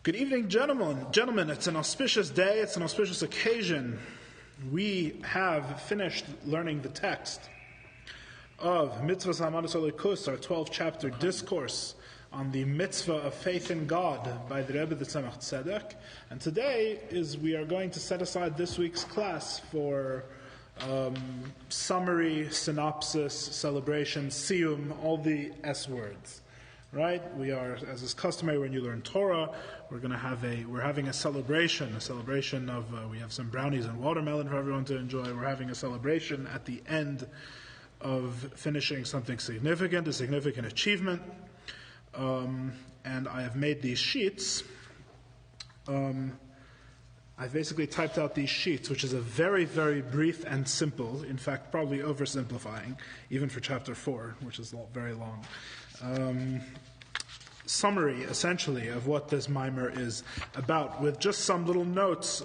Good evening, gentlemen. It's an auspicious day. It's an auspicious occasion. We have finished learning the text of Mitzvah Hamadas Olikus, our 12-chapter discourse on the mitzvah of faith in God by the Rebbe, the Tzemach Tzedek. And today we are going to set aside this week's class for summary, synopsis, celebration, siyum, all the S words. Right? We are, as is customary when you learn Torah, we're having a celebration of, we have some brownies and watermelon for everyone to enjoy. We're having a celebration at the end of finishing something significant, a significant achievement. And I have made these sheets. I've basically typed out these sheets, which is a very, very brief and simple, in fact, probably oversimplifying, even for chapter 4, which is very long. Summary, essentially, of what this mimer is about, with just some little notes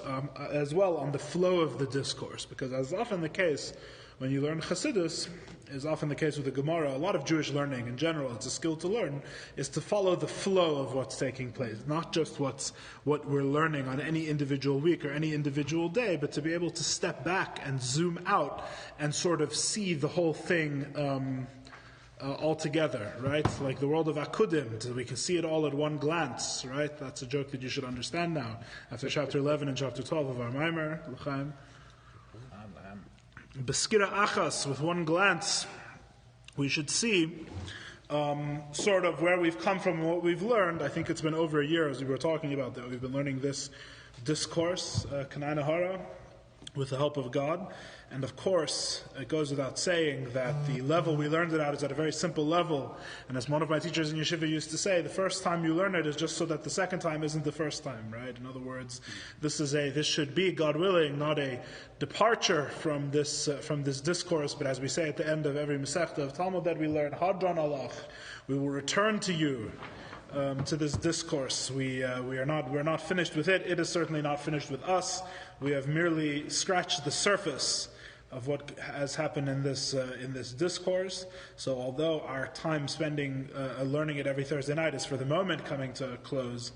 as well on the flow of the discourse, because as often the case when you learn Chassidus, is often the case with the Gemara, a lot of Jewish learning in general, it's a skill to learn, is to follow the flow of what's taking place, not just what we're learning on any individual week or any individual day, but to be able to step back and zoom out and sort of see the whole thing all together, right? Like the world of Akudim, we can see it all at one glance, right? That's a joke that you should understand now. After chapter 11 and chapter 12 of our Maimer, L'chaim. Beskira Achas, with one glance, we should see sort of where we've come from and what we've learned. I think it's been over a year, as we were talking about, that we've been learning this discourse, Kanai Nahara, with the help of God. And of course, it goes without saying that the level we learned it at is at a very simple level. And as one of my teachers in Yeshiva used to say, the first time you learn it is just so that the second time isn't the first time, right? In other words, this should be, God willing, not a departure from this discourse, but as we say at the end of every Masechta of Talmud that we learn, Hadran Alach, we will return to you. To this discourse. We're not finished with it. It is certainly not finished with us. We have merely scratched the surface of what has happened in this discourse. So although our time spending learning it every Thursday night is for the moment coming to a close,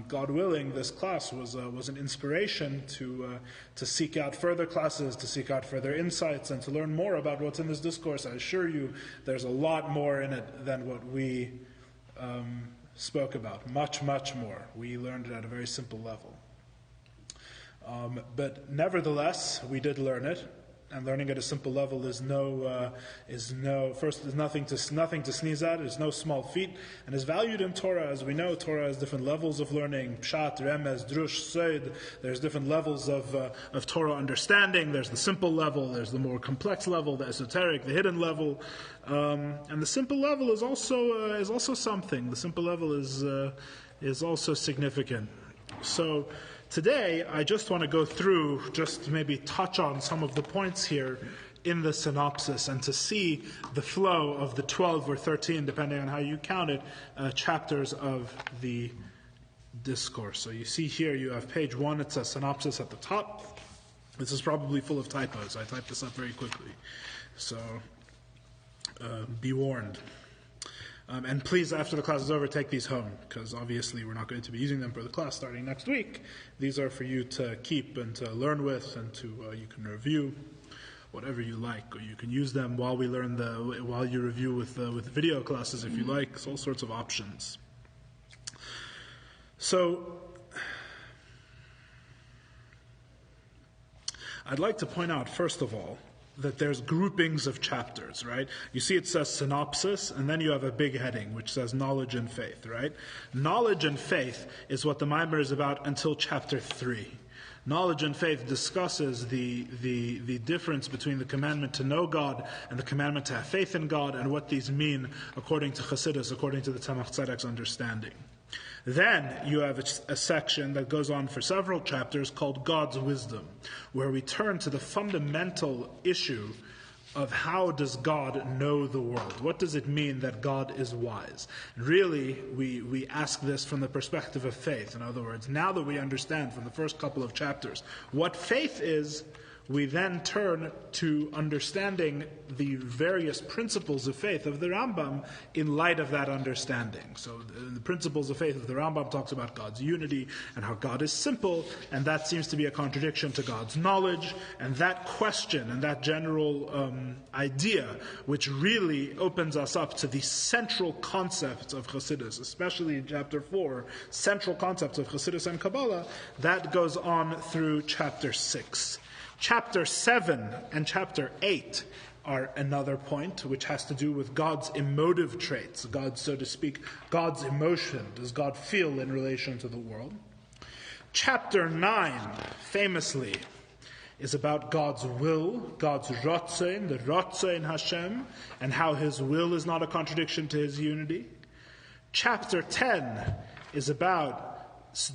God willing, this class was an inspiration to seek out further classes, to seek out further insights, and to learn more about what's in this discourse. I assure you, there's a lot more in it than what we spoke about. Much, much more. We learned it at a very simple level. But nevertheless, we did learn it, and learning at a simple level is nothing to sneeze at. It's no small feat, and is valued in Torah. As we know, Torah has different levels of learning: Pshat, Remez, Drush, Seid. There's different levels of Torah understanding. There's the simple level. There's the more complex level, the esoteric, the hidden level. And the simple level is also something. The simple level is also significant. So today, I just want to go through, just maybe touch on some of the points here in the synopsis, and to see the flow of the 12 or 13, depending on how you count it, chapters of the discourse. So you see here, you have page 1, it says synopsis at the top. This is probably full of typos. I typed this up very quickly. So be warned. And please, after the class is over, take these home, because obviously we're not going to be using them for the class starting next week. These are for you to keep and to learn with, and to you can review whatever you like, or you can use them while you review with video classes if you like. It's all sorts of options. So I'd like to point out, first of all, that there's groupings of chapters, right? You see it says synopsis, and then you have a big heading which says knowledge and faith, right? Knowledge and faith is what the Maimer is about until chapter 3. Knowledge and faith discusses the difference between the commandment to know God and the commandment to have faith in God, and what these mean according to Chassidus, according to the Tzemach Tzedek's understanding. Then you have a section that goes on for several chapters called God's Wisdom, where we turn to the fundamental issue of how does God know the world? What does it mean that God is wise? And really, we ask this from the perspective of faith. In other words, now that we understand from the first couple of chapters what faith is, we then turn to understanding the various principles of faith of the Rambam in light of that understanding. So the principles of faith of the Rambam talks about God's unity and how God is simple, and that seems to be a contradiction to God's knowledge. And that question and that general idea, which really opens us up to the central concepts of Chassidus, especially in chapter 4, central concepts of Chassidus and Kabbalah, that goes on through chapter 6. Chapter 7 and chapter 8 are another point, which has to do with God's emotive traits, God's, so to speak, God's emotion. Does God feel in relation to the world? Chapter 9, famously, is about God's will, God's rotzein, the rotzein Hashem, and how His will is not a contradiction to His unity. Chapter 10 is about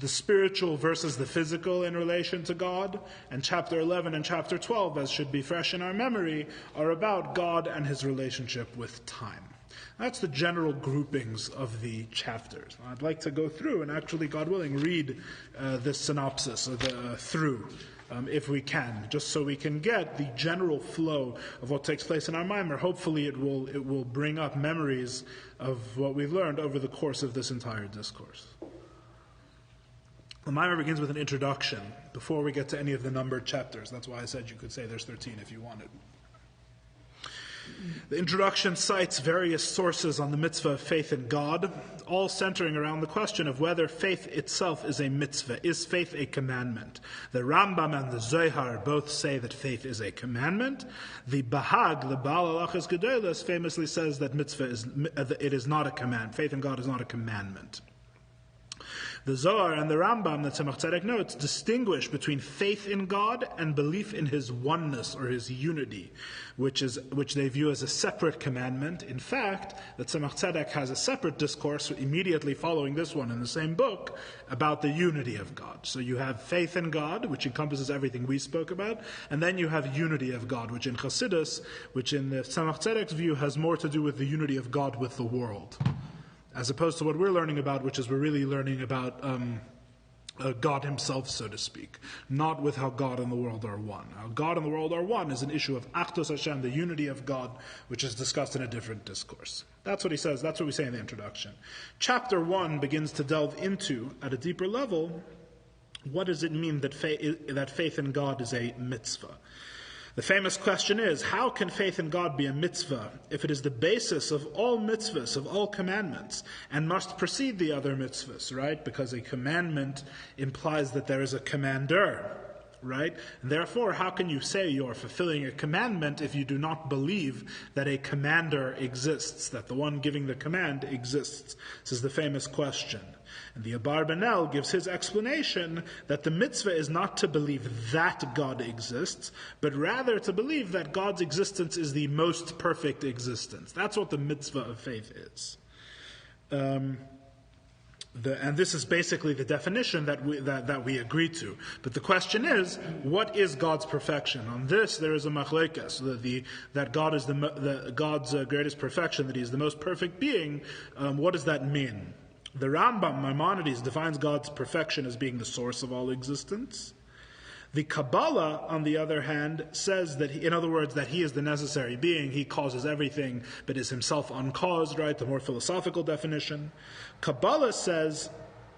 the spiritual versus the physical in relation to God, and chapter 11 and chapter 12, as should be fresh in our memory, are about God and His relationship with time. That's the general groupings of the chapters. I'd like to go through and actually, God willing, read this synopsis through, if we can, just so we can get the general flow of what takes place in our mimer. Hopefully it will bring up memories of what we've learned over the course of this entire discourse. The mimer begins with an introduction before we get to any of the numbered chapters. That's why I said you could say there's 13 if you wanted. The introduction cites various sources on the mitzvah of faith in God, all centering around the question of whether faith itself is a mitzvah. Is faith a commandment? The Rambam and the Zohar both say that faith is a commandment. The Bahag, the Baal Halachas Gedolos, famously says that it is not a command. Faith in God is not a commandment. The Zohar and the Rambam, the Tzemach Tzedek notes, distinguish between faith in God and belief in His oneness or His unity, which they view as a separate commandment. In fact, the Tzemach Tzedek has a separate discourse immediately following this one in the same book about the unity of God. So you have faith in God, which encompasses everything we spoke about, and then you have unity of God, which in Chassidus, which in the Tzemach Tzedek's view has more to do with the unity of God with the world, as opposed to what we're learning about, which is we're really learning about God Himself, so to speak, not with how God and the world are one. How God and the world are one is an issue of Achdus Hashem, the unity of God, which is discussed in a different discourse. That's what he says, that's what we say in the introduction. Chapter 1 begins to delve into, at a deeper level, what does it mean that faith in God is a mitzvah? The famous question is, how can faith in God be a mitzvah if it is the basis of all mitzvahs, of all commandments, and must precede the other mitzvahs, right? Because a commandment implies that there is a commander, right? And therefore, how can you say you're fulfilling a commandment if you do not believe that a commander exists, that the one giving the command exists? This is the famous question. And the Abarbanel gives his explanation that the mitzvah is not to believe that God exists, but rather to believe that God's existence is the most perfect existence. That's what the mitzvah of faith is. And this is basically the definition that we agree to. But the question is, what is God's perfection? On this, there is a machlekes, that God is God's greatest perfection, that He is the most perfect being. What does that mean? The Rambam, Maimonides, defines God's perfection as being the source of all existence. The Kabbalah, on the other hand, says that, in other words, that He is the necessary being. He causes everything, but is Himself uncaused, right? The more philosophical definition. Kabbalah says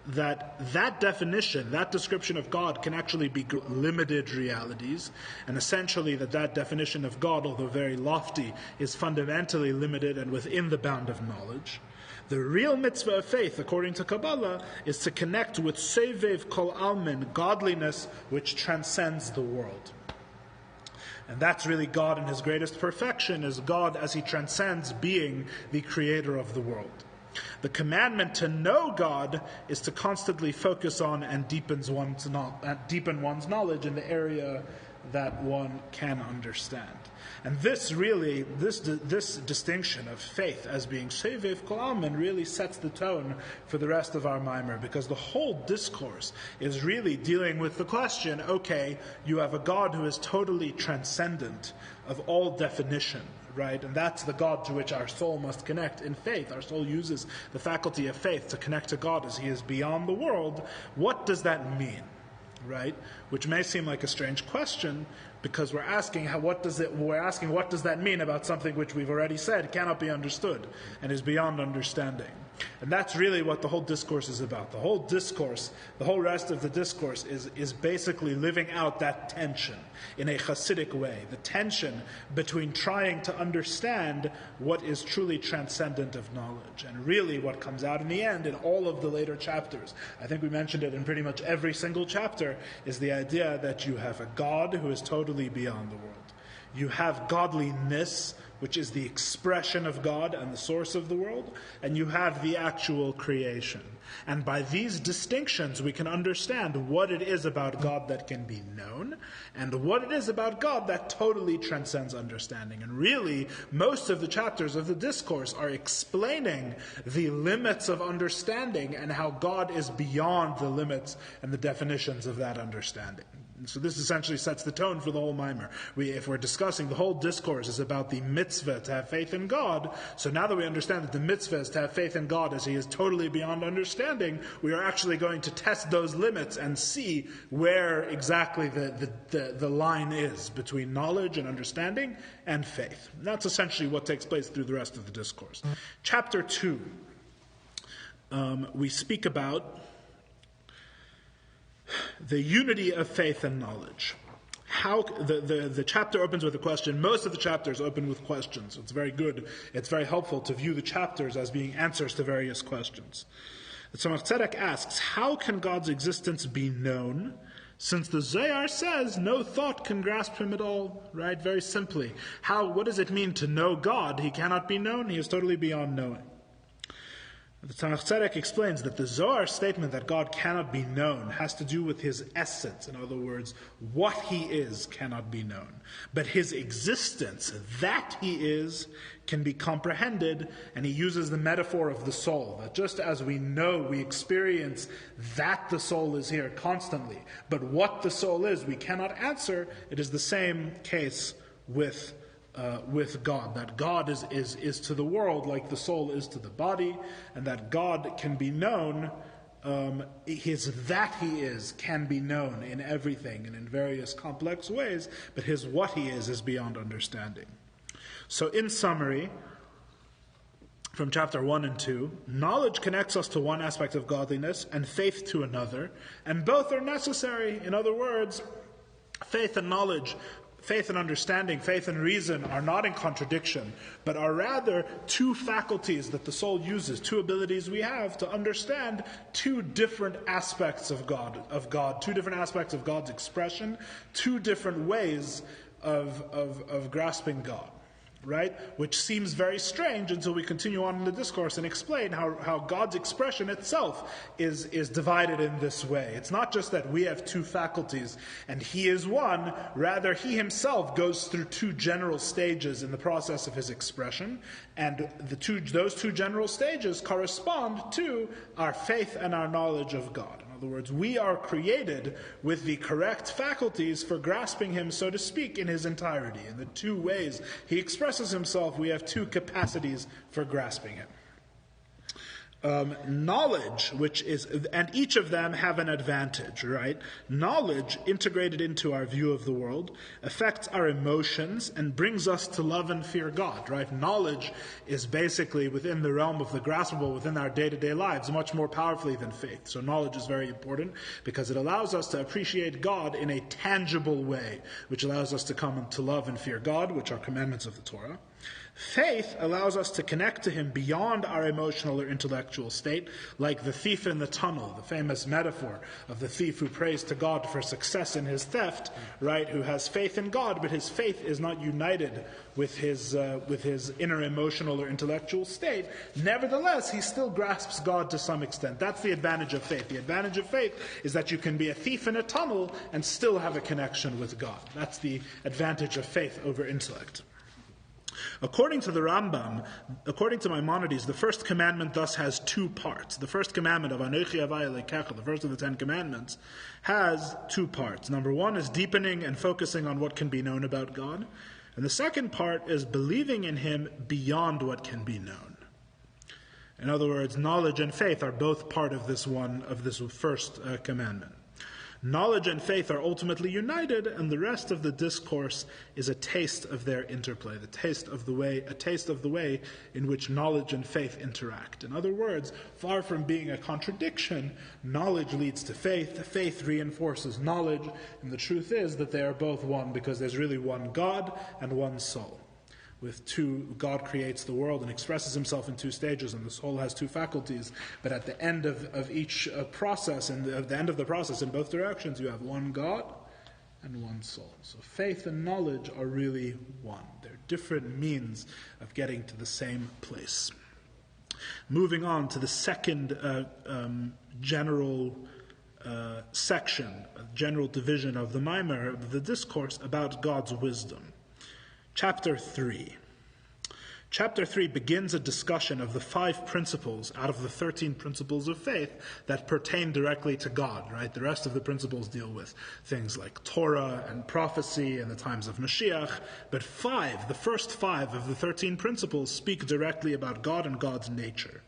that definition, that description of God can actually be limited realities, and essentially that definition of God, although very lofty, is fundamentally limited and within the bound of knowledge. The real mitzvah of faith, according to Kabbalah, is to connect with Sevev Kol Almin, godliness which transcends the world. And that's really God in His greatest perfection, is God as He transcends being the creator of the world. The commandment to know God is to constantly focus on and deepen one's knowledge in the area that one can understand. And this distinction of faith as being Sevev Kol Almin really sets the tone for the rest of our mimer, because the whole discourse is really dealing with the question, okay, you have a God who is totally transcendent of all definition, right? And that's the God to which our soul must connect in faith. Our soul uses the faculty of faith to connect to God as He is beyond the world. What does that mean? Right? Which may seem like a strange question, because we're asking what does that mean about something which we've already said cannot be understood and is beyond understanding. And that's really what the whole discourse is about. The whole discourse, the whole rest of the discourse is basically living out that tension in a Chassidic way. The tension between trying to understand what is truly transcendent of knowledge. And really what comes out in the end in all of the later chapters, I think we mentioned it in pretty much every single chapter, is the idea that you have a God who is totally beyond the world. You have godliness, which is the expression of God and the source of the world, and you have the actual creation. And by these distinctions, we can understand what it is about God that can be known, and what it is about God that totally transcends understanding. And really, most of the chapters of the discourse are explaining the limits of understanding and how God is beyond the limits and the definitions of that understanding. So this essentially sets the tone for the whole mimer. If we're discussing the whole discourse is about the mitzvah to have faith in God, so now that we understand that the mitzvah is to have faith in God as He is totally beyond understanding, we are actually going to test those limits and see where exactly the line is between knowledge and understanding and faith. And that's essentially what takes place through the rest of the discourse. Chapter 2, we speak about the unity of faith and knowledge. How the chapter opens with a question. Most of the chapters open with questions. It's very good. It's very helpful to view the chapters as being answers to various questions. The Tzemach Tzedek asks, how can God's existence be known, since the Zohar says no thought can grasp Him at all? Right? Very simply. What does it mean to know God? He cannot be known. He is totally beyond knowing. The Tzemach Tzedek explains that the Zohar statement that God cannot be known has to do with His essence. In other words, what He is cannot be known. But His existence, that He is, can be comprehended, and he uses the metaphor of the soul. That just as we know, we experience that the soul is here constantly, but what the soul is, we cannot answer. It is the same case with God, that God is to the world like the soul is to the body, and that God can be known, His that He is can be known in everything and in various complex ways, but His what He is beyond understanding. So in summary, from chapter 1 and 2, knowledge connects us to one aspect of godliness and faith to another, and both are necessary. In other words, faith and knowledge, faith and understanding, faith and reason are not in contradiction, but are rather two faculties that the soul uses, two abilities we have to understand two different aspects of God, two different aspects of God's expression, two different ways of grasping God. Right? Which seems very strange until we continue on in the discourse and explain how God's expression itself is divided in this way. It's not just that we have two faculties and He is one, rather He Himself goes through two general stages in the process of His expression, and those two general stages correspond to our faith and our knowledge of God. In other words, we are created with the correct faculties for grasping Him, so to speak, in His entirety. In the two ways He expresses Himself, we have two capacities for grasping Him. Knowledge, and each of them have an advantage, right? Knowledge, integrated into our view of the world, affects our emotions and brings us to love and fear God, right? Knowledge is basically within the realm of the graspable, within our day-to-day lives, much more powerfully than faith. So knowledge is very important because it allows us to appreciate God in a tangible way, which allows us to come to love and fear God, which are commandments of the Torah. Faith allows us to connect to Him beyond our emotional or intellectual state, like the thief in the tunnel, the famous metaphor of the thief who prays to God for success in his theft, right? Who has faith in God, but his faith is not united with his inner emotional or intellectual state. Nevertheless, he still grasps God to some extent. That's the advantage of faith. The advantage of faith is that you can be a thief in a tunnel and still have a connection with God. That's the advantage of faith over intellect. According to the Rambam, according to Maimonides, the first commandment thus has two parts. The first commandment of Anochi Havai Elekecha, the first of the 10 commandments, has two parts. Number one is deepening and focusing on what can be known about God. And the second part is believing in Him beyond what can be known. In other words, knowledge and faith are both part of this first commandment. Knowledge and faith are ultimately united, and the rest of the discourse is a taste of their interplay, a taste of the way in which knowledge and faith interact. In other words, far from being a contradiction, knowledge leads to faith, faith reinforces knowledge, and the truth is that they are both one because there's really one God and one soul. God creates the world and expresses himself in two stages, and the soul has two faculties. But at the end of each process, and at the end of the process in both directions, you have one God and one soul. So faith and knowledge are really one. They're different means of getting to the same place. Moving on to the second general section, general division of the Maimer, of the discourse about God's wisdom. Chapter 3. Chapter 3 begins a discussion of the 5 principles out of the 13 principles of faith that pertain directly to God, right? The rest of the principles deal with things like Torah and prophecy and the times of Mashiach, but the first 5 of the 13 principles speak directly about God and God's nature.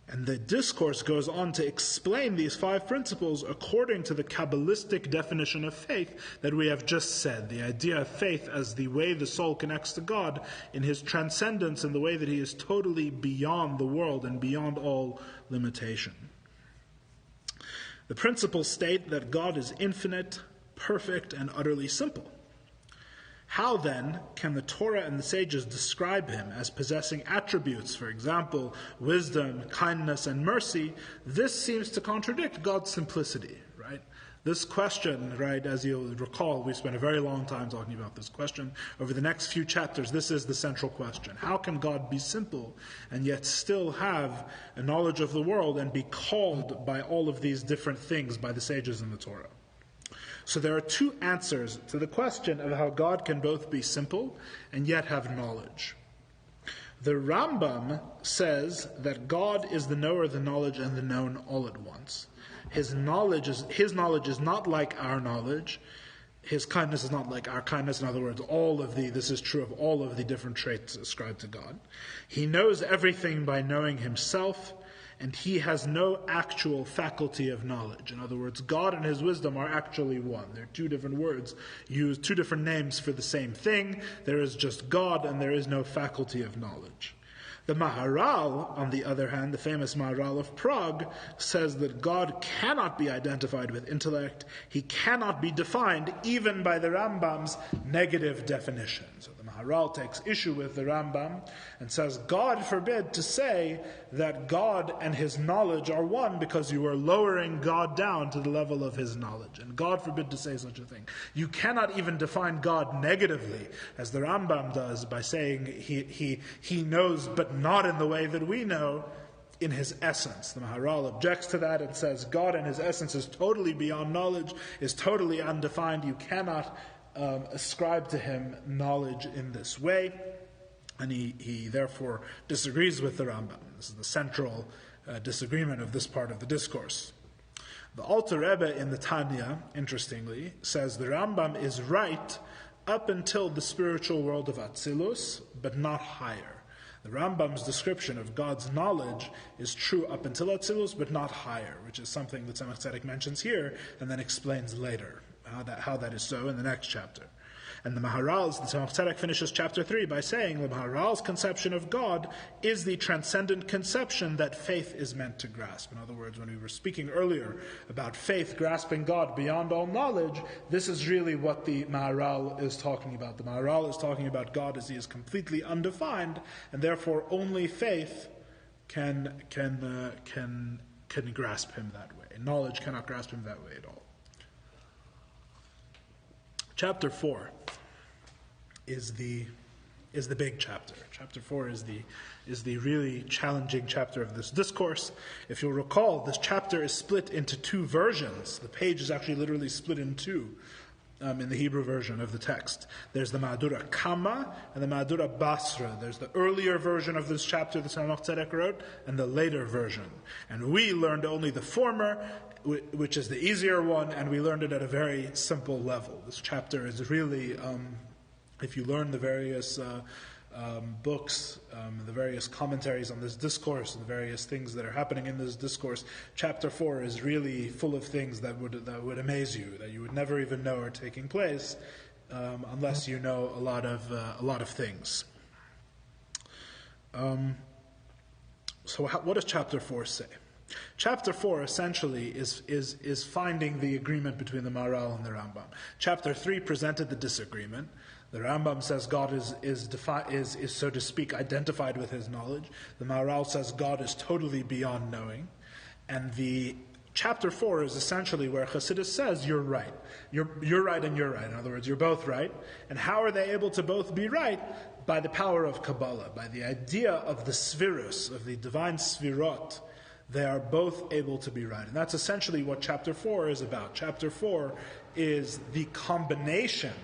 And the discourse goes on to explain these 5 principles according to the Kabbalistic definition of faith that we have just said. The idea of faith as the way the soul connects to God in his transcendence and the way that he is totally beyond the world and beyond all limitation. The principles state that God is infinite, perfect, and utterly simple. How then can the Torah and the sages describe him as possessing attributes, for example, wisdom, kindness, and mercy? This seems to contradict God's simplicity, right? This question, right, as you'll recall, we spent a very long time talking about this question. Over the next few chapters, this is the central question. How can God be simple and yet still have a knowledge of the world and be called by all of these different things by the sages in the Torah? So there are 2 answers to the question of how God can both be simple and yet have knowledge. The Rambam says that God is the knower, the knowledge, and the known all at once. His knowledge is not like our knowledge. His kindness is not like our kindness. In other words, this is true of all of the different traits ascribed to God. He knows everything by knowing himself, and he has no actual faculty of knowledge. In other words, God and his wisdom are actually one. They're 2 different words, use 2 different names for the same thing. There is just God and there is no faculty of knowledge. The Maharal, on the other hand, the famous Maharal of Prague, says that God cannot be identified with intellect. He cannot be defined even by the Rambam's negative definition. So the Maharal takes issue with the Rambam and says, God forbid to say that God and his knowledge are one because you are lowering God down to the level of his knowledge. And God forbid to say such a thing. You cannot even define God negatively, as the Rambam does, by saying he knows but not in the way that we know, in his essence. The Maharal objects to that and says God in his essence is totally beyond knowledge, is totally undefined. You cannot ascribe to him knowledge in this way. And he therefore disagrees with the Rambam. This is the central disagreement of this part of the discourse. The Alter Rebbe in the Tanya, interestingly, says the Rambam is right up until the spiritual world of Atzilus, but not higher. The Rambam's description of God's knowledge is true up until Atzilus, but not higher, which is something that Tzemach Tzedek mentions here and then explains later how that is so in the next chapter. And the Tzemach Tzedek finishes chapter 3 by saying the Maharal's conception of God is the transcendent conception that faith is meant to grasp. In other words, when we were speaking earlier about faith grasping God beyond all knowledge, this is really what the Maharal is talking about. The Maharal is talking about God as he is completely undefined, and therefore only faith can grasp him that way. Knowledge cannot grasp him that way at all. Chapter 4 is the big chapter. Chapter 4 is the really challenging chapter of this discourse. If you'll recall, this chapter is split into 2 versions. The page is actually literally split in 2 in the Hebrew version of the text. There's the Ma'adura Kama and the Ma'adura Basra. There's the earlier version of this chapter that Tzemach Tzedek wrote and the later version. And we learned only the former, which is the easier one, and we learned it at a very simple level. This chapter is really, if you learn the various books, the various commentaries on this discourse, and the various things that are happening in this discourse, chapter 4 is really full of things that would amaze you, that you would never even know are taking place unless you know a lot of things. So what does chapter 4 say? Chapter 4 essentially is finding the agreement between the Maharal and the Rambam. Chapter 3 presented the disagreement. The Rambam says God is so to speak identified with his knowledge. The Maharal says God is totally beyond knowing. And the chapter 4 is essentially where Chassidus says you're right. You're right and you're right. In other words, you're both right. And how are they able to both be right? By the power of Kabbalah, by the idea of the Svirus, of the divine Svirot. They are both able to be right. And that's essentially what chapter 4 is about. Chapter 4 is the combination,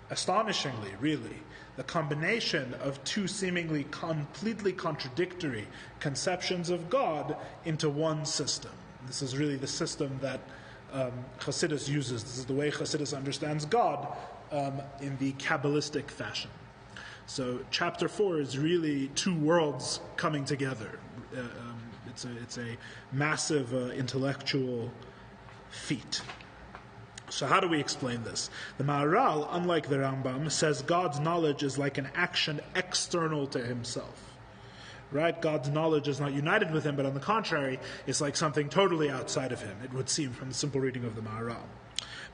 astonishingly, really, the combination of two seemingly completely contradictory conceptions of God into one system. This is really the system that Chassidus uses. This is the way Chassidus understands God in the Kabbalistic fashion. So chapter 4 is really two worlds coming together. It's a massive intellectual feat. So how do we explain this? The Maharal, unlike the Rambam, says God's knowledge is like an action external to himself. Right? God's knowledge is not united with him, but on the contrary, it's like something totally outside of him, it would seem from the simple reading of the Maharal.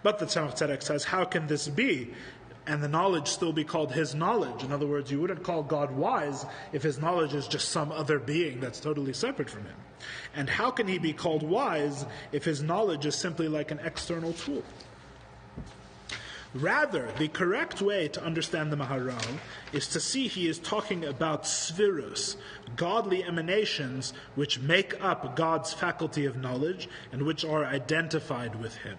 But the Tzemach Tzedek says, how can this be? And the knowledge still be called his knowledge. In other words, you wouldn't call God wise if his knowledge is just some other being that's totally separate from him. And how can he be called wise if his knowledge is simply like an external tool? Rather, the correct way to understand the Maharal is to see he is talking about svirus, godly emanations which make up God's faculty of knowledge and which are identified with him.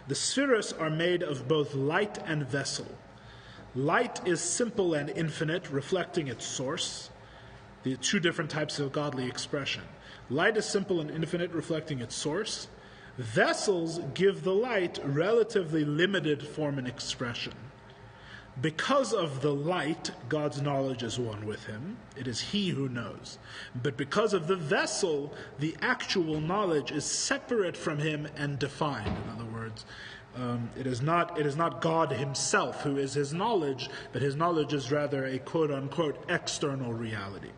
The spheres are made of both light and vessel. Light is simple and infinite, reflecting its source. The two different types of godly expression. Light is simple and infinite, reflecting its source. Vessels give the light relatively limited form and expression. Because of the light, God's knowledge is one with him. It is he who knows. But because of the vessel, the actual knowledge is separate from him and defined. In other words, it is not God himself who is his knowledge, but his knowledge is rather a quote-unquote external reality.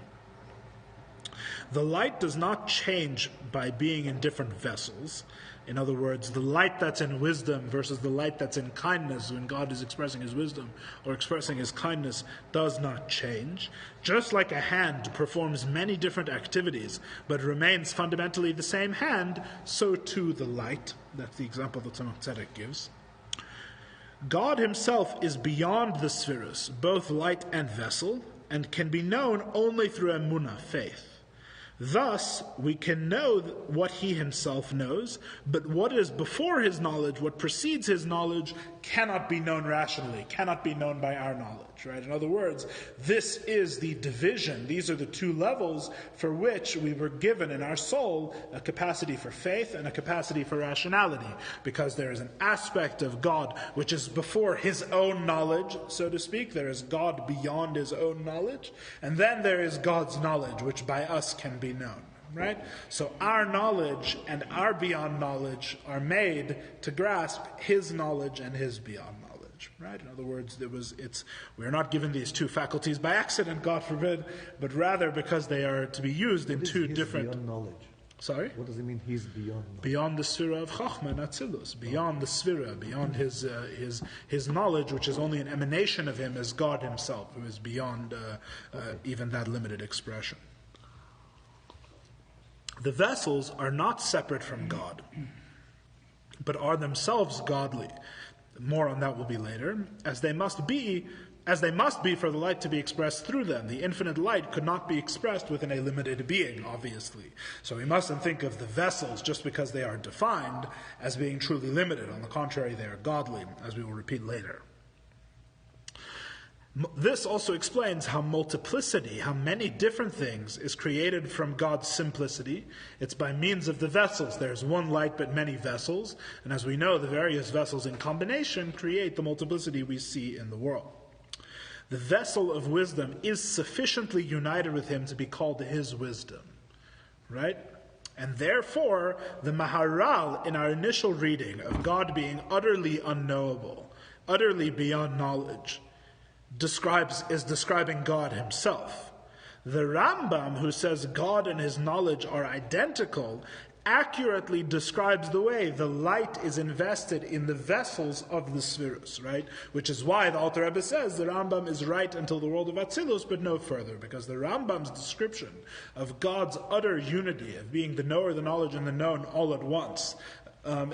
The light does not change by being in different vessels. In other words, the light that's in wisdom versus the light that's in kindness, when God is expressing his wisdom or expressing his kindness, does not change. Just like a hand performs many different activities but remains fundamentally the same hand, so too the light. That's the example that Tzemach Tzedek gives. God himself is beyond the spheres, both light and vessel, and can be known only through emunah, faith. Thus, we can know what he himself knows, but what is before his knowledge, what precedes his knowledge, cannot be known rationally, cannot be known by our knowledge, right? In other words, this is the division. These are the two levels for which we were given in our soul a capacity for faith and a capacity for rationality, because there is an aspect of God which is before his own knowledge, so to speak. There is God beyond his own knowledge, and then there is God's knowledge, which by us can be known, right? So our knowledge and our beyond knowledge are made to grasp his knowledge and his beyond knowledge, right? In other words, we're not given these two faculties by accident, God forbid, but rather because they are to be used in two different... Beyond knowledge? Sorry? What does it mean, he's beyond knowledge? Beyond the sphera of Chachma and Atzilus, beyond the sphera, beyond his knowledge, which is only an emanation of him as God himself, who is beyond even that limited expression. The vessels are not separate from God, but are themselves godly. More on that will be later, as they must be for the light to be expressed through them. The infinite light could not be expressed within a limited being, obviously. So we mustn't think of the vessels, just because they are defined, as being truly limited. On the contrary, they are godly, as we will repeat later. This also explains how multiplicity, how many different things, is created from God's simplicity. It's by means of the vessels. There's one light but many vessels. And as we know, the various vessels in combination create the multiplicity we see in the world. The vessel of wisdom is sufficiently united with him to be called his wisdom. Right? And therefore, the Maharal, in our initial reading of God being utterly unknowable, utterly beyond knowledge, is describing God himself. The Rambam, who says God and his knowledge are identical, accurately describes the way the light is invested in the vessels of the spheres, right? Which is why the Alter Rebbe says the Rambam is right until the world of Atzilus, but no further, because the Rambam's description of God's utter unity, of being the knower, the knowledge, and the known all at once,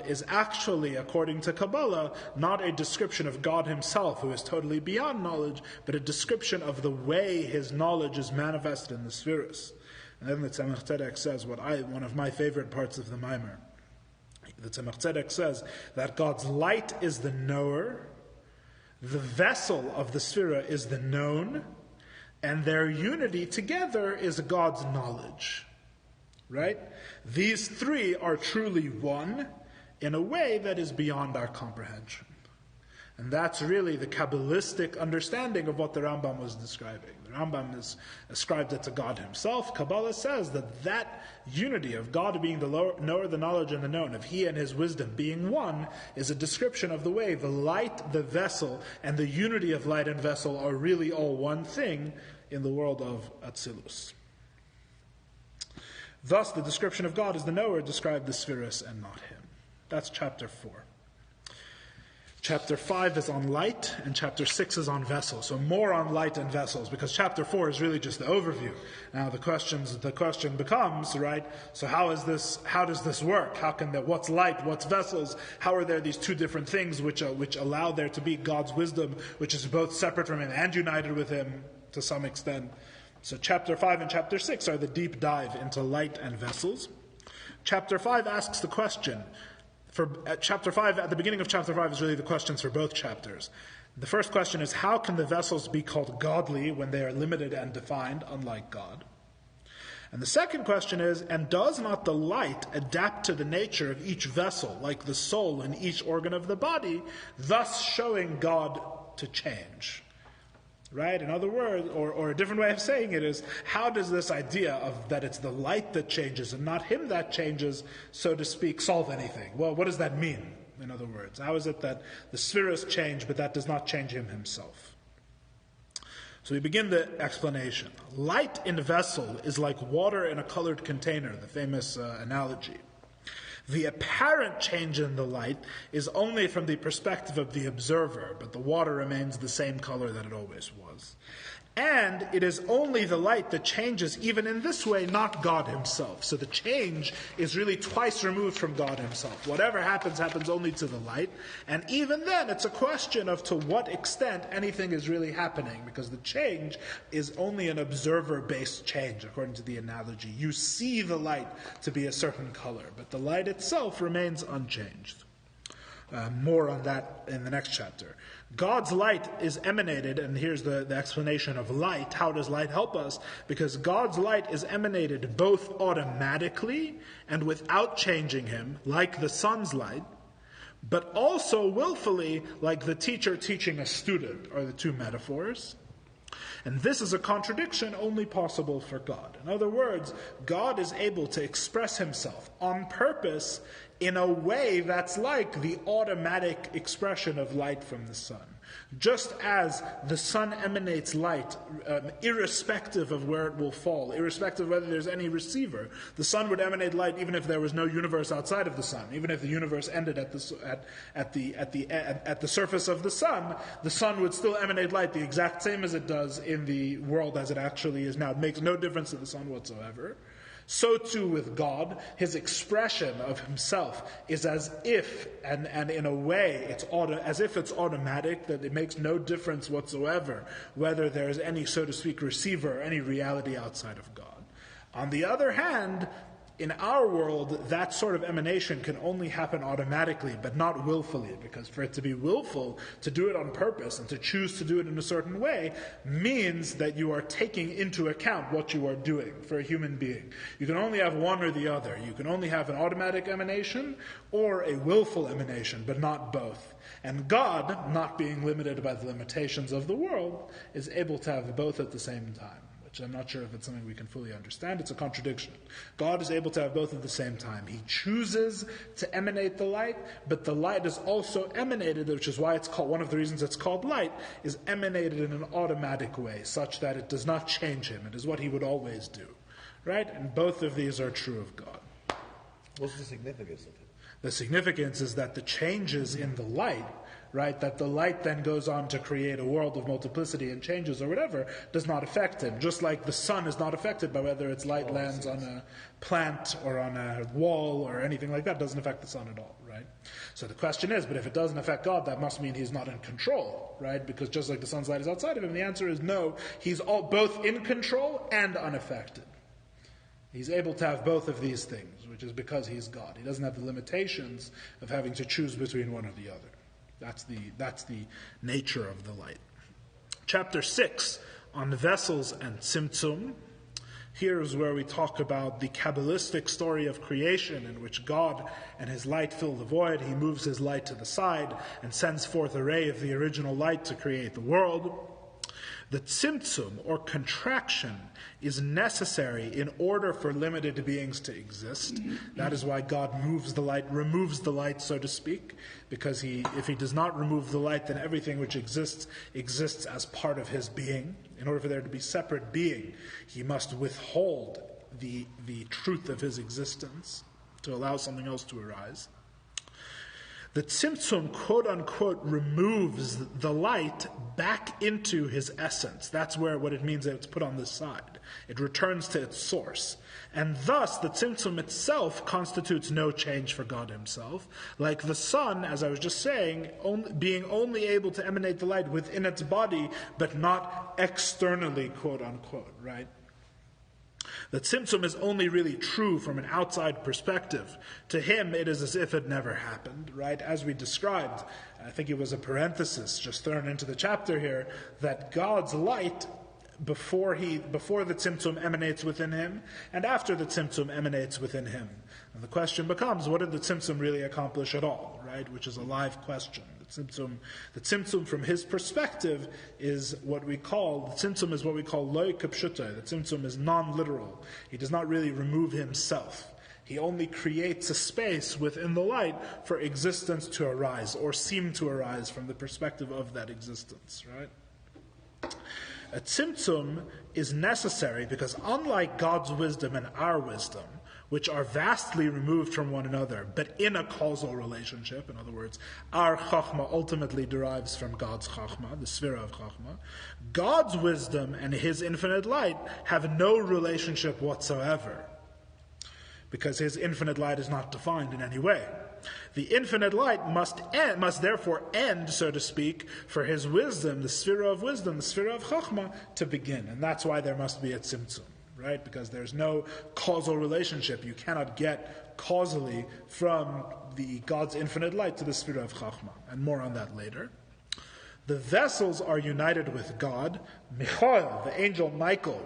is actually, according to Kabbalah, not a description of God himself, who is totally beyond knowledge, but a description of the way his knowledge is manifested in the spheres. And then the Tzemach Tzedek says one of my favorite parts of the Maimer. The Tzemach Tzedek says that God's light is the knower, the vessel of the sphere is the known, and their unity together is God's knowledge. Right? These three are truly one in a way that is beyond our comprehension. And that's really the Kabbalistic understanding of what the Rambam was describing. The Rambam has ascribed it to God himself. Kabbalah says that unity of God being the knower, the knowledge, and the known, of he and his wisdom being one, is a description of the way the light, the vessel, and the unity of light and vessel are really all one thing in the world of Atzilus. Thus, the description of God as the knower described the spheres and not him. That's chapter 4. Chapter 5 is on light, and chapter 6 is on vessels. So more on light and vessels, because chapter 4 is really just the overview. Now the question becomes, right, so how does this work? What's light, what's vessels? How are there these two different things which allow there to be God's wisdom, which is both separate from him and united with him to some extent? So chapter 5 and chapter 6 are the deep dive into light and vessels. Chapter 5 asks the question, at the beginning of chapter 5 is really the questions for both chapters. The first question is, how can the vessels be called godly when they are limited and defined, unlike God? And the second question is, and does not the light adapt to the nature of each vessel, like the soul in each organ of the body, thus showing God to change? Right? In other words, or a different way of saying it is, how does this idea of that it's the light that changes and not him that changes, so to speak, solve anything? Well, what does that mean, in other words? How is it that the spheres change, but that does not change him himself? So we begin the explanation. Light in a vessel is like water in a colored container, the famous analogy. The apparent change in the light is only from the perspective of the observer, but the water remains the same color that it always was. And it is only the light that changes even in this way, not God himself. So the change is really twice removed from God himself. Whatever happens only to the light. And even then, it's a question of to what extent anything is really happening, because the change is only an observer-based change, according to the analogy. You see the light to be a certain color, but the light itself remains unchanged. More on that in the next chapter. God's light is emanated, and here's the explanation of light. How does light help us? Because God's light is emanated both automatically and without changing him, like the sun's light, but also willfully, like the teacher teaching a student, are the two metaphors. And this is a contradiction only possible for God. In other words, God is able to express himself on purpose in a way that's like the automatic expression of light from the sun. Just as the sun emanates light, irrespective of where it will fall, irrespective of whether there's any receiver, the sun would emanate light even if there was no universe outside of the sun. Even if the universe ended at the surface of the sun would still emanate light the exact same as it does in the world as it actually is now. It makes no difference to the sun whatsoever. So too with God, his expression of himself is as if, and in a way, it's as if it's automatic, that it makes no difference whatsoever whether there is any, so to speak, receiver or any reality outside of God. On the other hand, In our world, that sort of emanation can only happen automatically, but not willfully, because for it to be willful, to do it on purpose, and to choose to do it in a certain way, means that you are taking into account what you are doing for a human being. You can only have one or the other. You can only have an automatic emanation or a willful emanation, but not both. And God, not being limited by the limitations of the world, is able to have both at the same time. I'm not sure if it's something we can fully understand. It's a contradiction. God is able to have both at the same time. He chooses to emanate the light, but the light is also emanated, which is why it's called, one of the reasons it's called light, is emanated in an automatic way, such that it does not change him. It is what he would always do. Right? And both of these are true of God. What's the significance of it? The significance is that the changes in the light, right, that the light then goes on to create a world of multiplicity and changes or whatever, does not affect him. Just like the sun is not affected by whether its light lands on a plant or on a wall or anything like that. It doesn't affect the sun at all, right? So the question is, but if it doesn't affect God, that must mean he's not in control, right? Because just like the sun's light is outside of him, the answer is no. He's both in control and unaffected. He's able to have both of these things, which is because he's God. He doesn't have the limitations of having to choose between one or the other. That's the nature of the light. Chapter 6 on vessels and Symptom. Here is where we talk about the Kabbalistic story of creation, in which God and his light fill the void. He moves his light to the side and sends forth a ray of the original light to create the world. The Symptom, or contraction, is necessary in order for limited beings to exist. That is why God removes the light, so to speak, because if he does not remove the light, then everything which exists as part of his being. In order for there to be separate being, he must withhold the truth of his existence to allow something else to arise. The Tzimtzum, quote-unquote, removes the light back into his essence. That's what it means that it's put on the side. It returns to its source. And thus, the Tzimtzum itself constitutes no change for God himself. Like the sun, as I was just saying, being only able to emanate the light within its body, but not externally, quote-unquote, right? The Symptom is only really true from an outside perspective. To him, it is as if it never happened, right? As we described, I think it was a parenthesis just thrown into the chapter here, that God's light, before the Symptom emanates within him, and after the Symptom emanates within him. And the question becomes, what did the Symptom really accomplish at all, right? Which is a live question. The Tzimtzum from his perspective is what we call loy kapshuta. The Tzimtzum is non-literal. He does not really remove himself. He only creates a space within the light for existence to arise, or seem to arise from the perspective of that existence, right? A Tzimtzum is necessary because unlike God's wisdom and our wisdom, which are vastly removed from one another, but in a causal relationship. In other words, our Chachma ultimately derives from God's Chachma, the Sphira of Chachma. God's wisdom and his infinite light have no relationship whatsoever, because his infinite light is not defined in any way. The infinite light must therefore end, so to speak, for his wisdom, the Sphira of wisdom, the Sphira of Chachma, to begin. And that's why there must be a Tzimtzum. Right? Because there's no causal relationship. You cannot get causally from the God's infinite light to the Sphira of Chachma. And more on that later. The vessels are united with God. Michael, the angel Michael,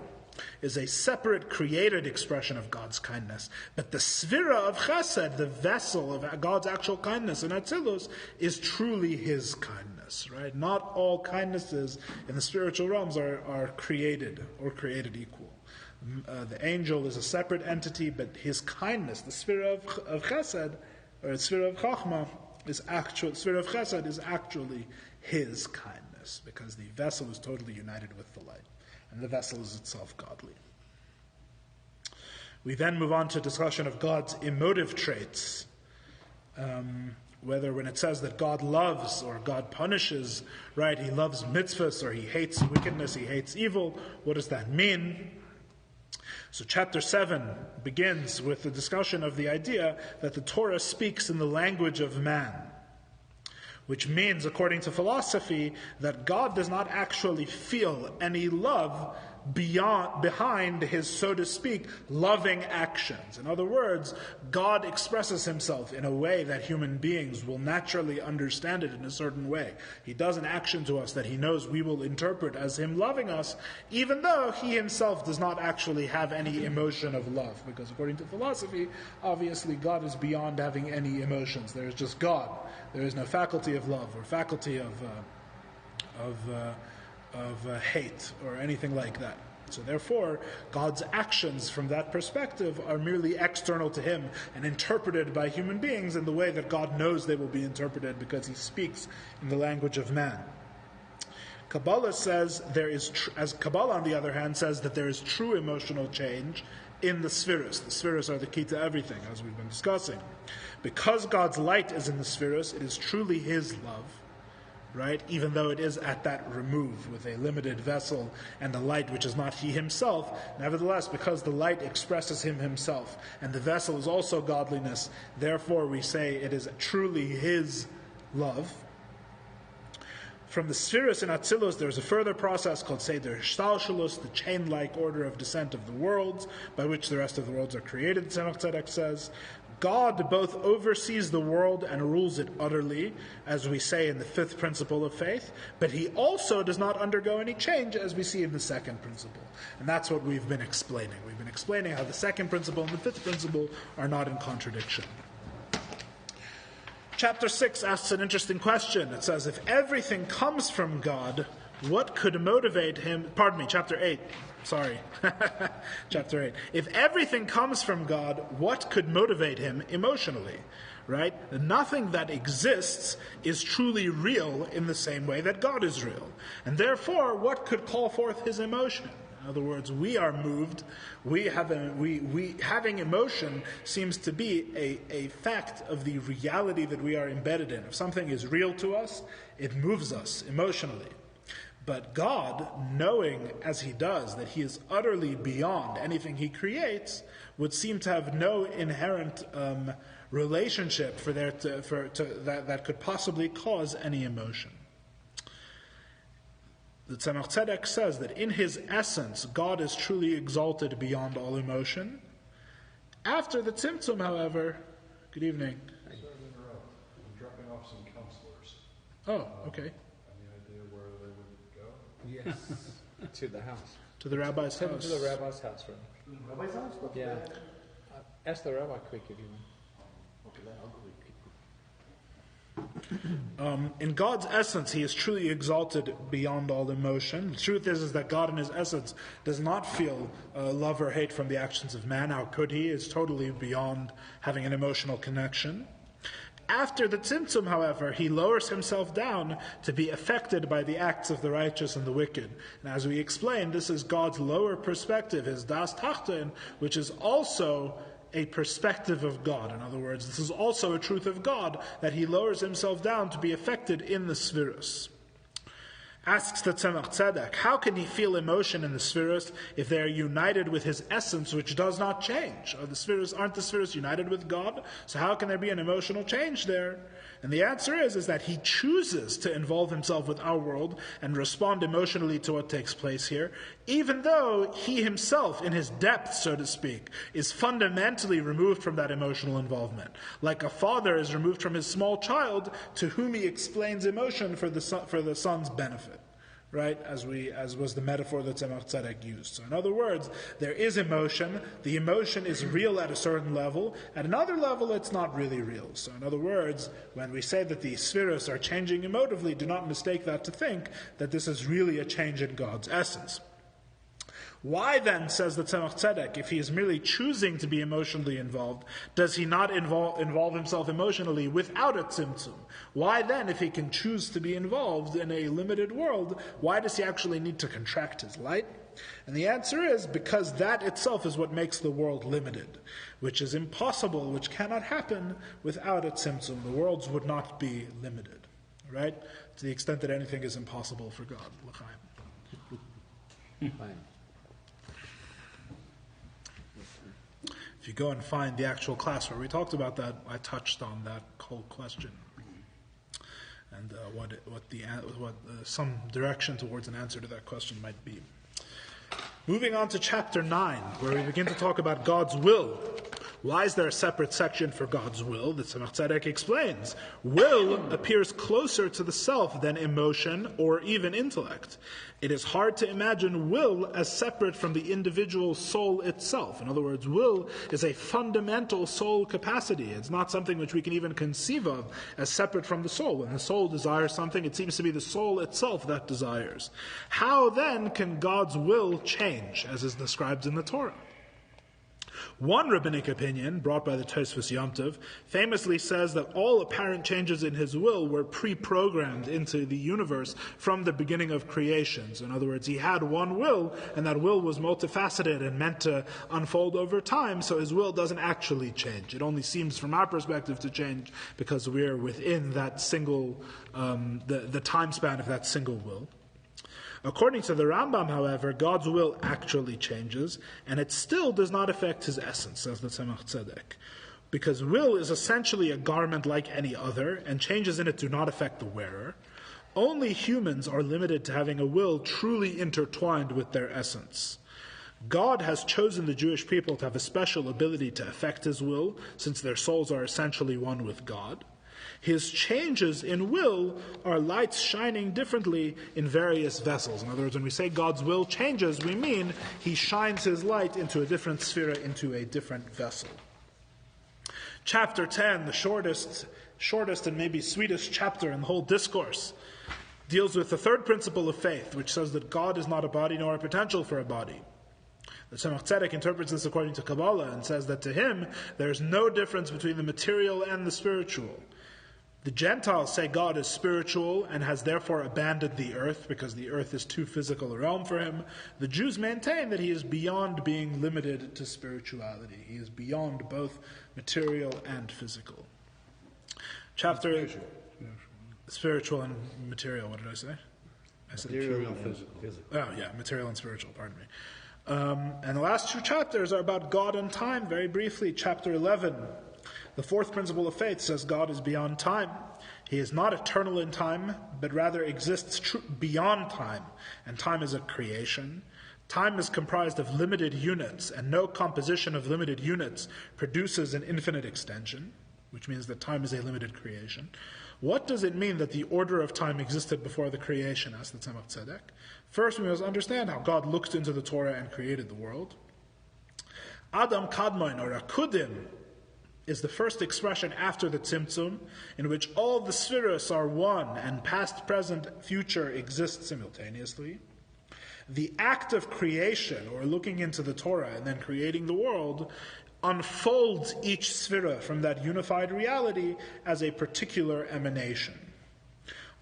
is a separate created expression of God's kindness. But the Sphira of Chesed, the vessel of God's actual kindness in Atzilus, is truly his kindness. Right? Not all kindnesses in the spiritual realms are created or created equal. The angel is a separate entity, but his kindness, the Sphira of Chesed, or the Sphira of Chachma, Sphira of Chesed is actually his kindness, because the vessel is totally united with the light, and the vessel is itself godly. We then move on to discussion of God's emotive traits, whether when it says that God loves or God punishes, right, he loves mitzvahs or he hates wickedness, he hates evil, what does that mean? So chapter 7 begins with the discussion of the idea that the Torah speaks in the language of man, which means, according to philosophy, that God does not actually feel any love behind his, so to speak, loving actions. In other words, God expresses himself in a way that human beings will naturally understand it in a certain way. He does an action to us that he knows we will interpret as him loving us, even though he himself does not actually have any emotion of love. Because according to philosophy, obviously God is beyond having any emotions. There is just God. There is no faculty of love or faculty of hate or anything like that. So therefore, God's actions from that perspective are merely external to him and interpreted by human beings in the way that God knows they will be interpreted because he speaks in the language of man. Kabbalah says as Kabbalah on the other hand says that there is true emotional change in the spheres. The spheres are the key to everything, as we've been discussing. Because God's light is in the spheres, it is truly his love. Right? Even though it is at that remove with a limited vessel and a light which is not he himself, nevertheless, because the light expresses him himself and the vessel is also godliness, therefore we say it is truly his love. From the spheres in Atzilus, there is a further process called Seder Shtalshalus, the chain-like order of descent of the worlds, by which the rest of the worlds are created, Tzemach Tzedek says. God both oversees the world and rules it utterly, as we say in the fifth principle of faith, but he also does not undergo any change, as we see in the second principle. And that's what we've been explaining. We've been explaining how the second principle and the fifth principle are not in contradiction. Chapter 6 asks an interesting question. It says, if everything comes from God, what could motivate him? Chapter 8. Chapter 8. If everything comes from God, what could motivate him emotionally? Right? Nothing that exists is truly real in the same way that God is real. And therefore, what could call forth his emotion? In other words, we are moved. Having emotion seems to be a fact of the reality that we are embedded in. If something is real to us, it moves us emotionally. But God, knowing as he does that he is utterly beyond anything he creates, would seem to have no inherent relationship that could possibly cause any emotion. The Tzemach Tzedek says that in his essence, God is truly exalted beyond all emotion. After the Symptom, however, good evening. I'm dropping off some counselors. Oh, okay. Yes, to the house. To the rabbi's house. To the rabbi's house, right? Rabbi's house? Yeah. Ask the rabbi quick if you want. Okay, I'll go quick. In God's essence, he is truly exalted beyond all emotion. The truth is that God in his essence does not feel love or hate from the actions of man. How could he? He is totally beyond having an emotional connection. After the Symptom, however, he lowers himself down to be affected by the acts of the righteous and the wicked. And as we explained, this is God's lower perspective, his Das Tachton, which is also a perspective of God. In other words, this is also a truth of God, that he lowers himself down to be affected in the spheres. Asks the Tzemach Tzedek, how can he feel emotion in the spheres if they are united with his essence, which does not change? Aren't the spheres united with God? So how can there be an emotional change there? And the answer is that he chooses to involve himself with our world and respond emotionally to what takes place here, even though he himself, in his depth, so to speak, is fundamentally removed from that emotional involvement. Like a father is removed from his small child, to whom he explains emotion for the son's benefit. Right, as was the metaphor that Tzemach Tzedek used. So in other words, there is emotion. The emotion is real at a certain level. At another level, it's not really real. So in other words, when we say that the spheres are changing emotively, do not mistake that to think that this is really a change in God's essence. Why then, says the Tzemach Tzedek, if he is merely choosing to be emotionally involved, does he not involve himself emotionally without a tzimtzum? Why then, if he can choose to be involved in a limited world, why does he actually need to contract his light? And the answer is because that itself is what makes the world limited, which is impossible, which cannot happen without a tzimtzum. The worlds would not be limited, right? To the extent that anything is impossible for God. Fine. If you go and find the actual class where we talked about that, I touched on that whole question and what some direction towards an answer to that question might be. Moving on to chapter 9, where we begin to talk about God's will. Why is there a separate section for God's will? The Tzemach Tzedek explains. Will appears closer to the self than emotion or even intellect. It is hard to imagine will as separate from the individual soul itself. In other words, will is a fundamental soul capacity. It's not something which we can even conceive of as separate from the soul. When the soul desires something, it seems to be the soul itself that desires. How then can God's will change, as is described in the Torah? One rabbinic opinion, brought by the Tosfos Yom Tov, famously says that all apparent changes in his will were pre-programmed into the universe from the beginning of creation. So in other words, he had one will, and that will was multifaceted and meant to unfold over time, so his will doesn't actually change. It only seems from our perspective to change because we're within that single, the time span of that single will. According to the Rambam, however, God's will actually changes, and it still does not affect his essence, says the Tzemach Tzedek. Because will is essentially a garment like any other, and changes in it do not affect the wearer. Only humans are limited to having a will truly intertwined with their essence. God has chosen the Jewish people to have a special ability to affect his will, since their souls are essentially one with God. His changes in will are lights shining differently in various vessels. In other words, when we say God's will changes, we mean he shines his light into a different sphere, into a different vessel. Chapter 10, the shortest and maybe sweetest chapter in the whole discourse, deals with the third principle of faith, which says that God is not a body nor a potential for a body. The Tzemach Tzedek interprets this according to Kabbalah and says that to him there is no difference between the material and the spiritual. The Gentiles say God is spiritual and has therefore abandoned the earth because the earth is too physical a realm for him. The Jews maintain that he is beyond being limited to spirituality. He is beyond both material and physical. Spiritual and material, what did I say? I said Material and physical. Oh yeah, material and spiritual, pardon me. And the last two chapters are about God and time, very briefly. Chapter 11. The fourth principle of faith says God is beyond time. He is not eternal in time, but rather exists beyond time, and time is a creation. Time is comprised of limited units, and no composition of limited units produces an infinite extension, which means that time is a limited creation. What does it mean that the order of time existed before the creation, asked the Tzemach Tzedek? First, we must understand how God looked into the Torah and created the world. Adam Kadmon, or Akudim, is the first expression after the Symptom, in which all the spheres are one and past, present, future exist simultaneously. The act of creation, or looking into the Torah and then creating the world, unfolds each sphere from that unified reality as a particular emanation.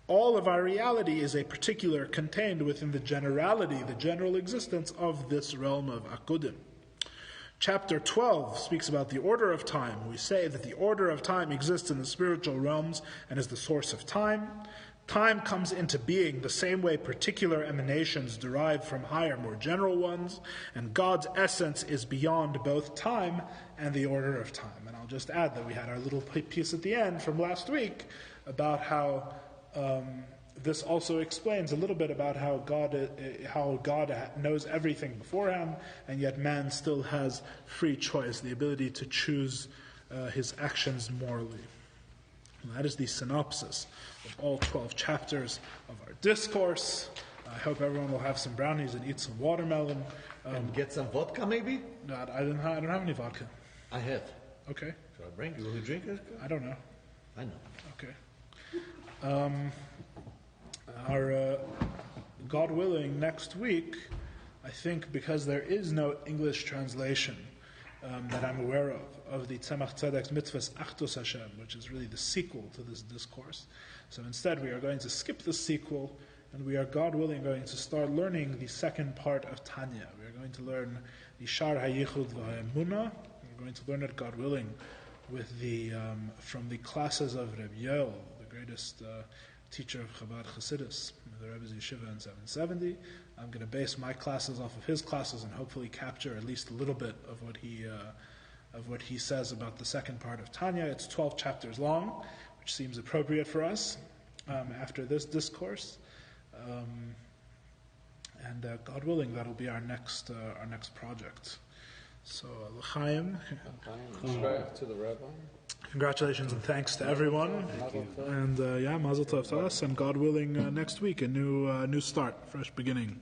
All of our reality is a particular contained within the generality, the general existence of this realm of Akudim. Chapter 12 speaks about the order of time. We say that the order of time exists in the spiritual realms and is the source of time. Time comes into being the same way particular emanations derive from higher, more general ones, and God's essence is beyond both time and the order of time. And I'll just add that we had our little piece at the end from last week about how this also explains a little bit about how God knows everything beforehand, and yet man still has free choice, the ability to choose his actions morally. And that is the synopsis of all 12 chapters of our discourse. I hope everyone will have some brownies and eat some watermelon. And get some vodka, maybe? No, I don't have any vodka. I have. Okay. Shall I bring? Will you drink it? I don't know. I know. Okay. Our God willing, next week, I think because there is no English translation that I'm aware of the Tzemach Tzedek's Mitzvahs Achdus Hashem, which is really the sequel to this discourse. So instead we are going to skip the sequel, and we are, God willing, going to start learning the second part of Tanya. We are going to learn the Shar HaYichud V'Ha'emunah. We're going to learn it, God willing, with from the classes of Rabbi Yoel, the greatest teacher of Chabad Chassidic, the Rebbe's Yeshiva in 770. I'm going to base my classes off of his classes and hopefully capture at least a little bit of what he says about the second part of Tanya. It's 12 chapters long, which seems appropriate for us after this discourse. And God willing, that'll be our next project. So, l'chaim. To the Rabbi. Congratulations and thanks to everyone. And Mazel tov to us. And God willing, next week a new start, fresh beginning.